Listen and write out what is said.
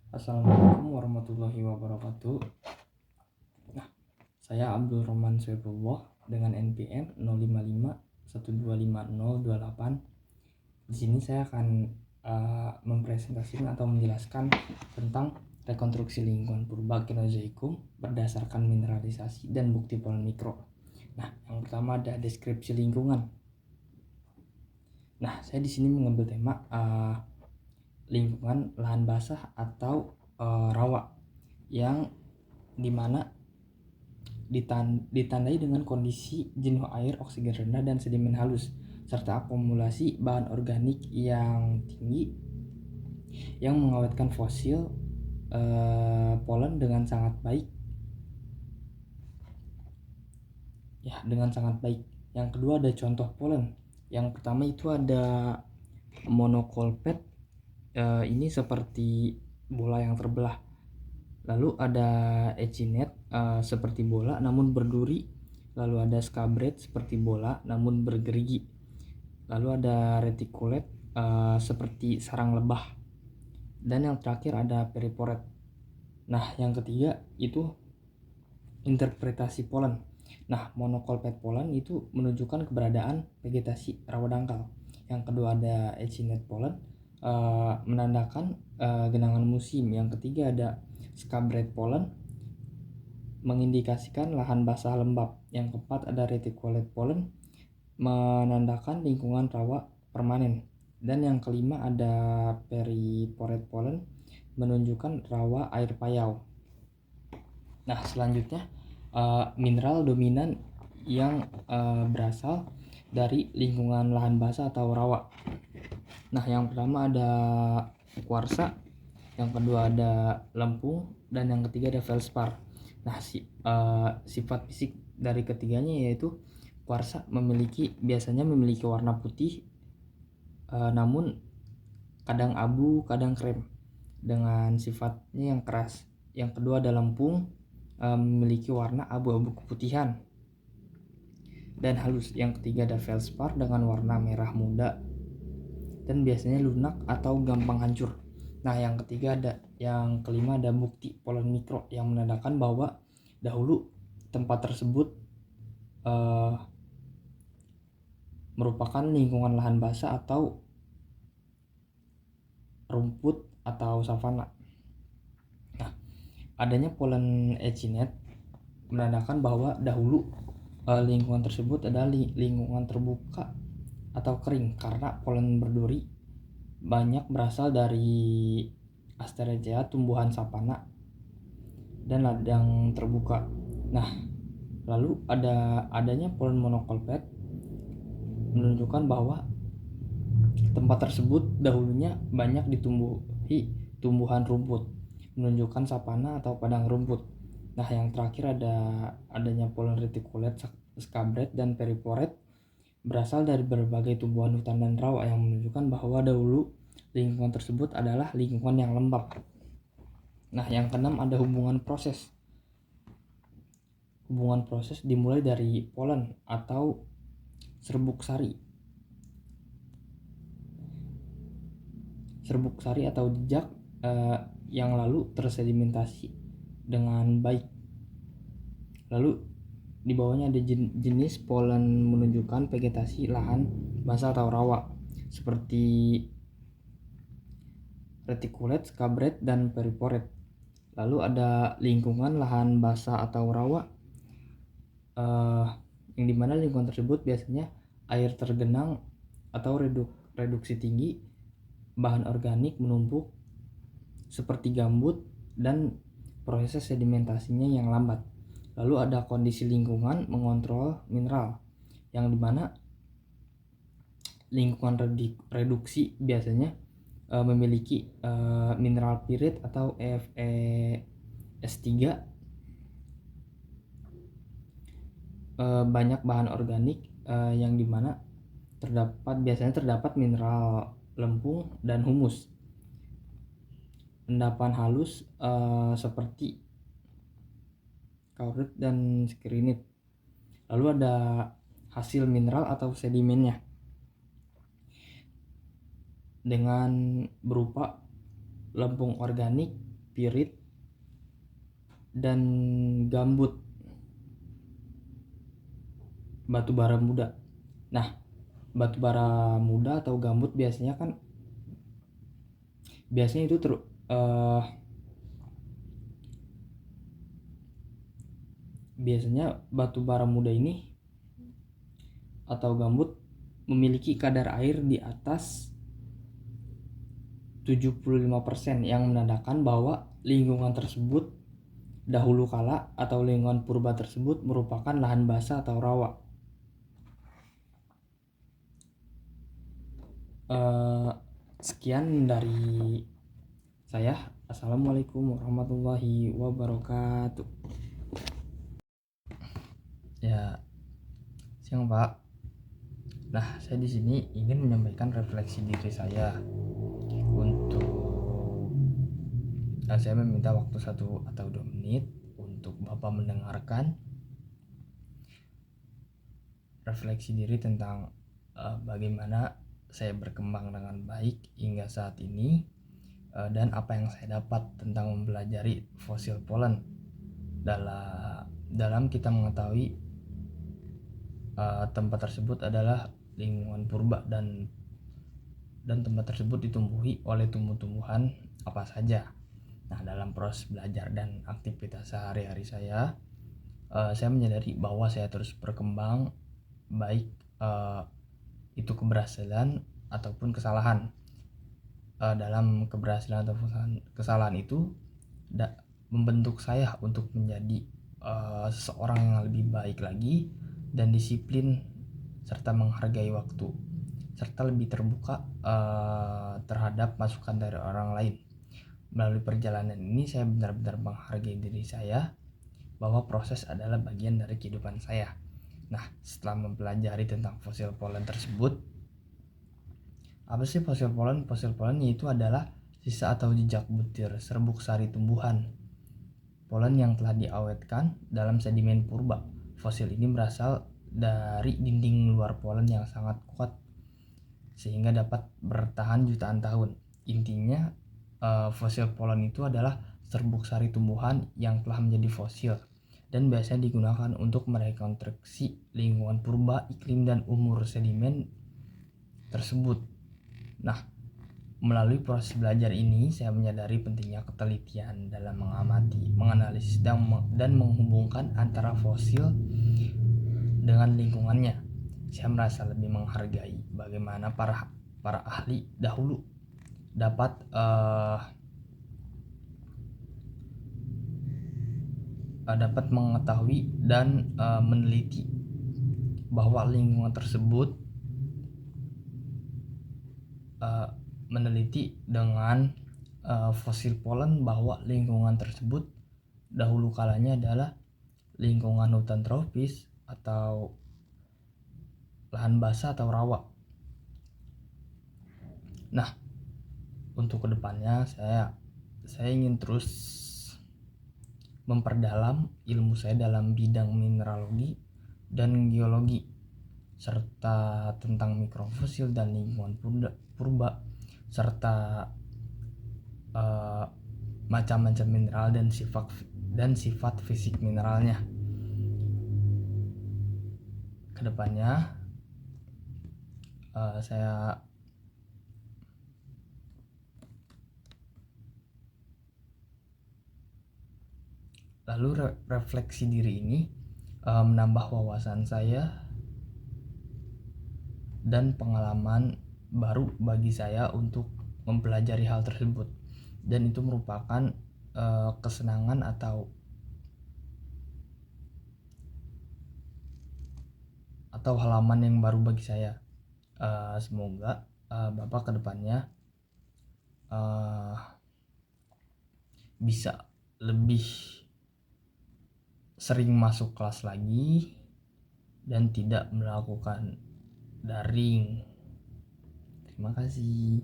Assalamualaikum warahmatullahi wabarakatuh. Nah, saya Abdul Rahman Soebullah dengan NPM 0551255028. Di sini saya akan mempresentasikan atau menjelaskan tentang rekonstruksi lingkungan purba Kenozoikum berdasarkan mineralisasi dan bukti pola mikro. Nah, yang pertama ada deskripsi lingkungan. Nah, saya di sini mengambil tema lingkungan lahan basah atau rawa yang dimana ditandai dengan kondisi jenuh air, oksigen rendah, dan sedimen halus, serta akumulasi bahan organik yang tinggi yang mengawetkan fosil polen dengan sangat baik. Yang kedua ada contoh polen. Yang pertama itu ada monocolpet. Ini seperti bola yang terbelah. Lalu ada ecinet seperti bola namun berduri. Lalu ada scabret seperti bola namun bergerigi. Lalu ada reticulet seperti sarang lebah. Dan yang terakhir ada periporet. Nah, yang ketiga itu interpretasi polen. Nah, monocolpet polen itu menunjukkan keberadaan vegetasi rawa dangkal. Yang kedua ada ecinet polen menandakan genangan musim. Yang ketiga ada scabret polen mengindikasikan lahan basah lembab. Yang keempat ada reticulet polen menandakan lingkungan rawa permanen. Dan yang kelima ada periporet polen menunjukkan rawa air payau. Nah, selanjutnya mineral dominan yang berasal dari lingkungan lahan basah atau rawa. Nah, yang pertama ada kuarsa, yang kedua ada lempung, dan yang ketiga ada feldspar. Nah, sifat fisik dari ketiganya yaitu kuarsa biasanya memiliki warna putih, namun kadang abu, kadang krem, dengan sifatnya yang keras. Yang kedua ada lempung, memiliki warna abu-abu keputihan dan halus. Yang ketiga ada feldspar dengan warna merah muda dan biasanya lunak atau gampang hancur. Nah, yang kelima ada bukti polen mikro yang menandakan bahwa dahulu tempat tersebut merupakan lingkungan lahan basah atau rumput atau savana. Nah, adanya polen ecinet menandakan bahwa dahulu lingkungan tersebut adalah lingkungan terbuka atau kering karena polen berduri banyak berasal dari Asteraceae, tumbuhan sapana dan ladang terbuka. Nah, lalu adanya polen monocolpet menunjukkan bahwa tempat tersebut dahulunya banyak ditumbuhi tumbuhan rumput, menunjukkan sapana atau padang rumput. Nah, yang terakhir adanya polen reticulet, scabret, dan periporet berasal dari berbagai tumbuhan hutan dan rawa yang menunjukkan bahwa dahulu lingkungan tersebut adalah lingkungan yang lembab. Nah, yang keenam ada hubungan proses. Hubungan proses dimulai dari polen atau serbuk sari. Serbuk sari atau jejak yang lalu tersedimentasi dengan baik. Lalu di bawahnya ada jenis polen menunjukkan vegetasi lahan basah atau rawa seperti reticulet, scabret, dan periporet. Lalu ada lingkungan lahan basah atau rawa yang dimana lingkungan tersebut biasanya air tergenang atau reduksi tinggi, bahan organik menumpuk seperti gambut, dan proses sedimentasinya yang lambat. Lalu ada kondisi lingkungan mengontrol mineral, yang dimana lingkungan reduksi biasanya memiliki mineral pirit atau FeS3, banyak bahan organik yang dimana biasanya terdapat mineral lempung dan humus. Endapan halus seperti kaurit dan skrinit. Lalu ada hasil mineral atau sedimennya dengan berupa lempung organik pirit, dan gambut, batu bara muda. Nah, batu bara muda atau gambut biasanya itu biasanya batu bara muda ini atau gambut memiliki kadar air di atas 75% yang menandakan bahwa lingkungan tersebut dahulu kala atau lingkungan purba tersebut merupakan lahan basah atau rawa. Sekian dari saya. Assalamualaikum warahmatullahi wabarakatuh. Ya, siang Pak. Nah, saya di sini ingin menyampaikan refleksi diri saya. Saya meminta waktu 1 atau 2 menit untuk Bapak mendengarkan refleksi diri tentang bagaimana saya berkembang dengan baik hingga saat ini, dan apa yang saya dapat tentang mempelajari fosil pollen. Dalam kita mengetahui tempat tersebut adalah lingkungan purba dan tempat tersebut ditumbuhi oleh tumbuh-tumbuhan apa saja. Nah, dalam proses belajar dan aktivitas sehari-hari saya menyadari bahwa saya terus berkembang, baik itu keberhasilan ataupun kesalahan. Dalam keberhasilan atau kesalahan itu membentuk saya untuk menjadi seseorang yang lebih baik lagi dan disiplin serta menghargai waktu, serta lebih terbuka terhadap masukan dari orang lain. Melalui perjalanan ini saya benar-benar menghargai diri saya bahwa proses adalah bagian dari kehidupan saya. Nah, setelah mempelajari tentang fosil pollen tersebut, apa sih fosil pollen? Fosil pollen yaitu adalah sisa atau jejak butir serbuk sari tumbuhan polen yang telah diawetkan dalam sedimen purba. Fosil ini berasal dari dinding luar polen yang sangat kuat sehingga dapat bertahan jutaan tahun. Intinya, fosil pollen itu adalah serbuk sari tumbuhan yang telah menjadi fosil dan biasanya digunakan untuk merekonstruksi lingkungan purba, iklim, dan umur sedimen tersebut. Nah, melalui proses belajar ini saya menyadari pentingnya ketelitian dalam mengamati, menganalisis, dan menghubungkan antara fosil dengan lingkungannya. Saya merasa lebih menghargai bagaimana para ahli dahulu dapat mengetahui dan meneliti bahwa lingkungan tersebut meneliti dengan fosil pollen bahwa lingkungan tersebut dahulu kalanya adalah lingkungan hutan tropis atau lahan basah atau rawa. Nah, untuk kedepannya saya ingin terus memperdalam ilmu saya dalam bidang mineralogi dan geologi serta tentang mikrofosil dan lingkungan purba serta macam-macam mineral dan sifat fisik mineralnya. Kedepannya saya lalu refleksi diri ini menambah wawasan saya dan pengalaman baru bagi saya untuk mempelajari hal tersebut, dan itu merupakan kesenangan atau halaman yang baru bagi saya. Semoga Bapak kedepannya bisa lebih sering masuk kelas lagi dan tidak melakukan daring. Terima kasih.